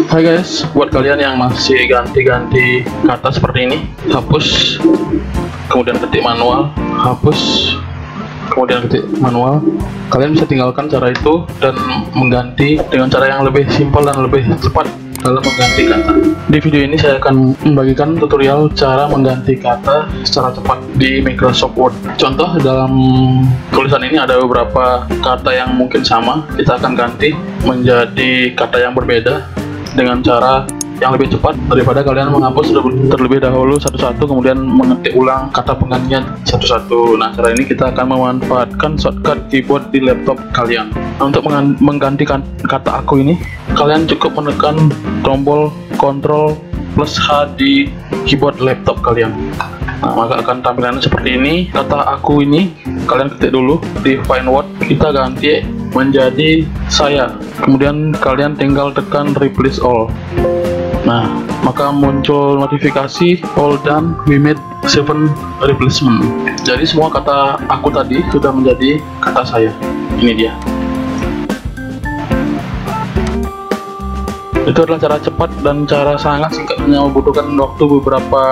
Hai guys, buat kalian yang masih ganti-ganti kata seperti ini, hapus, kemudian ketik manual, hapus, kemudian ketik manual, kalian bisa tinggalkan cara itu dan mengganti dengan cara yang lebih simpel dan lebih cepat dalam mengganti kata. Di video ini saya akan membagikan tutorial cara mengganti kata secara cepat di Microsoft Word. Contoh, dalam tulisan ini ada beberapa kata yang mungkin sama, kita akan ganti menjadi kata yang berbeda dengan cara yang lebih cepat daripada kalian menghapus terlebih dahulu satu-satu kemudian mengetik ulang kata penggantian satu-satu. Nah, cara ini kita akan memanfaatkan shortcut keyboard di laptop kalian. Nah, untuk mengganti kata aku ini, kalian cukup menekan tombol Ctrl plus H di keyboard laptop kalian. Nah, maka akan tampilannya seperti ini. Kata aku ini kalian ketik dulu di Find Word, kita ganti menjadi saya, kemudian kalian tinggal tekan Replace All. Nah, maka muncul notifikasi all done, we made 7 replacement. Jadi semua kata aku tadi sudah menjadi kata saya. Ini dia. Itu adalah cara cepat dan cara sangat singkat, hanya membutuhkan waktu beberapa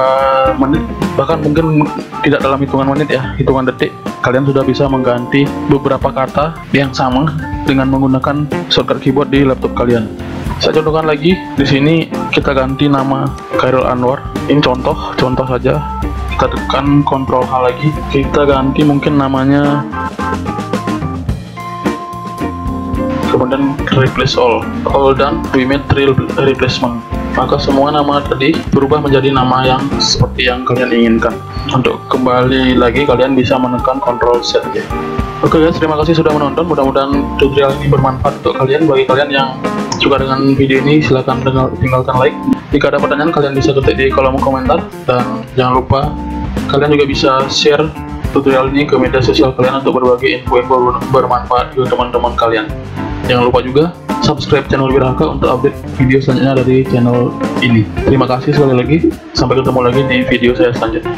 menit, bahkan mungkin tidak dalam hitungan menit ya, hitungan detik. Kalian sudah bisa mengganti beberapa kata yang sama dengan menggunakan shortcut keyboard di laptop kalian. Saya contohkan lagi, di sini kita ganti nama Khairul Anwar. Ini contoh saja. Kita tekan Ctrl H lagi, kita ganti mungkin namanya, kemudian replace all done, we made 3 replacement. Maka semua nama tadi berubah menjadi nama yang seperti yang kalian inginkan. Untuk kembali lagi kalian bisa menekan Ctrl Z ya. Oke guys, terima kasih sudah menonton. Mudah-mudahan tutorial ini bermanfaat untuk kalian. Bagi kalian yang suka dengan video ini, silahkan tinggalkan like. Jika ada pertanyaan, kalian bisa ketik di kolom komentar. Dan jangan lupa kalian juga bisa share tutorial ini ke media sosial kalian untuk berbagi info-info bermanfaat ke teman-teman kalian. Jangan lupa juga subscribe channel Wiraka untuk update video selanjutnya dari channel ini. Terima kasih sekali lagi. Sampai ketemu lagi di video saya selanjutnya.